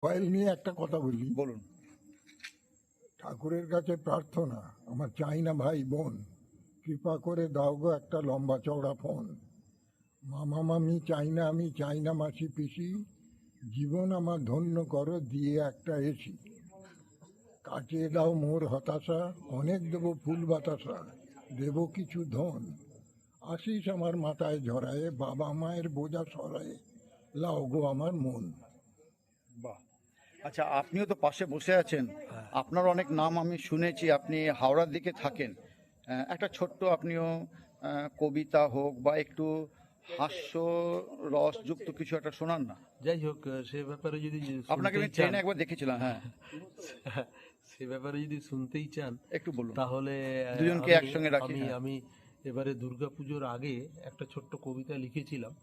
Mobile নিয়ে একটা কথা বলি। বলুন। ঠাকুরের কাছে প্রার্থনা, আমার চাই না ভাই বোন, কৃপা করে দাও গো একটা লম্বা চওড়া ফোন। মামা মামি চাই না, আমি চাই না মাসি পিসি, জীবন আমার ধন্য করো দিয়ে একটা এসি। কাটিয়ে দাও মোর হতাশা, অনেক দেবো ফুল বাতাসা, দেবো কিছু ধন। আশিস আমার মাথায় ঝরায়ে, বাবা মায়ের বোঝা সরায়ে, লাও গো আমার মন। বাহ। আচ্ছা, আপনিও তো পাশে বসে আছেন, আপনার অনেক নাম আমি শুনেছি, আপনি হাওড়ার দিকে থাকেন। একটা ছোট্ট আপনিও কবিতা হোক বা একটু হাস্য রসযুক্ত কিছু একটা শোনান না। যাই হোক, সে ব্যাপারে যদি আপনাকে আমি শুনতেই চান, ট্রেনে একবার দেখেছিলাম। হ্যাঁ, সে ব্যাপারে যদি শুনতেই চান একটু বলুন। তাহলে দুজনকে আমি একসঙ্গে রাখি। আমি হ্যাঁ। আমি এবারে দুর্গাপুজোর আগে একটা ছোট্ট কবিতা লিখেছিলাম।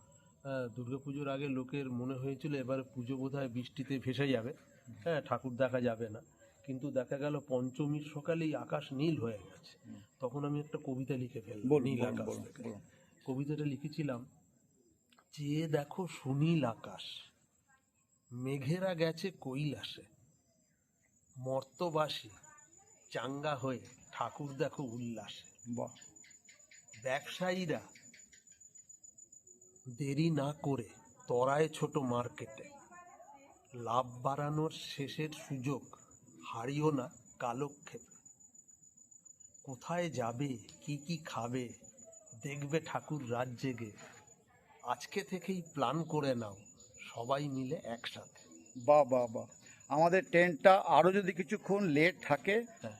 দুর্গাপুজোর আগে লোকের মনে হয়েছিল এবারে পুজো বোধহয় বৃষ্টিতে ভেসে যাবে, হ্যাঁ, ঠাকুর দেখা যাবে না, কিন্তু দেখা গেল পঞ্চমীর সকালেই আকাশ নীল হয়ে গেছে। তখন আমি একটা কবিতা লিখে ফেললাম, বলুন, নীল বলুন, আকাশ বলুন, থেকে। বলুন। কবিতাটা লিখেছিলাম, চেয়ে দেখো সুনীল আকাশ, মেঘেরা গেছে কৈলাসে, মর্তবাসী চাঙ্গা হয়ে ঠাকুর দেখো উল্লাসে। বাহ। ব্যবসায়ীরা দেরি না করে তরায় ছোট মার্কেটে, লাভ বাড়ানোর শেষের সুযোগ হারিও না কালক্ষেপে। কোথায় যাবে, কি কি খাবে, দেখবে ঠাকুর রাত জেগে, আজকে থেকেই প্ল্যান করে নাও সবাই মিলে একসাথে। বাহ, বাহ, বাহ। আমাদের ট্রেনটা আরও যদি কিছুক্ষণ লেট থাকে,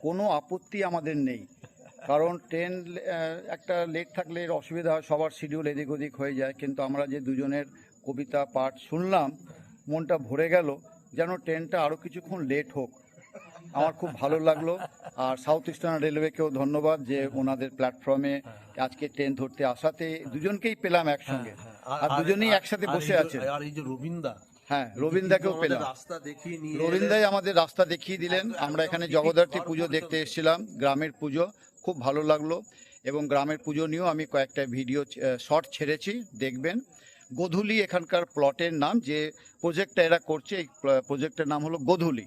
কোনো আপত্তি আমাদের নেই, কারণ ট্রেন একটা লেট থাকলে এর অসুবিধা হয়, সবার শিডিউল এদিক ওদিক হয়ে যায়। কিন্তু আমরা যে দুজনের কবিতা পাঠ শুনলাম, মনটা ভরে গেল, যেন ট্রেনটা আরও কিছুক্ষণ লেট হোক। আমার খুব ভালো লাগলো। আর সাউথ ইস্টার্ন রেলওয়েকেও ধন্যবাদ যে ওনাদের প্ল্যাটফর্মে আজকে ট্রেন ধরতে আসাতে দুজনকেই পেলাম একসঙ্গে, আর দুজনেই একসাথে বসে আছে। আর এই যে রবীন্দা, হ্যাঁ, রবীন্দাকেও পেলাম। রাস্তা দেখিয়ে নিয়ে রবীন্দাই আমাদের রাস্তা দেখিয়ে দিলেন। আমরা এখানে জগদ্ধাত্রী পুজো দেখতে এসেছিলাম, গ্রামের পুজো, খুব ভালো লাগলো। এবং গ্রামের পুজো নিয়েও আমি কয়েকটা ভিডিও শর্ট ছেড়েছি, দেখবেন। গোধূলি এখানকার প্লটের নাম, যে প্রজেক্টটা এরা করছে, এই প্রজেক্টের নাম হলো গোধূলি।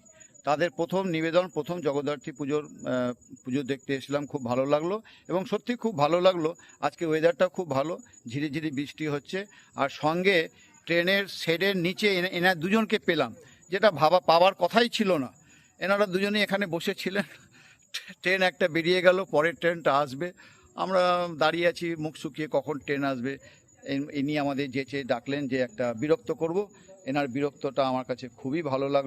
তাদের প্রথম নিবেদন, প্রথম জগদ্ধাত্রী পুজো দেখতে এসেছিলাম, খুব ভালো লাগলো। এবং সত্যি খুব ভালো লাগলো, আজকে ওয়েদারটা খুব ভালো, ঝিরিঝিরি বৃষ্টি হচ্ছে। আর সঙ্গে ট্রেনের শেডের নিচে এনার দুজনকে পেলাম, যেটা পাওয়ার কথাই ছিল না। এনারা দুজনেই এখানে বসেছিলেন। ট্রেন একটা বেরিয়ে গেল, পরের ট্রেনটা আসবে, আমরা দাঁড়িয়ে আছি মুখ শুকিয়ে কখন ট্রেন আসবে। ইনি আমাদের যেচে ডাকলেন যে একটা বিরক্ত করব, এনার বিরক্তটা আমার কাছে খুবই ভালো লাগলো।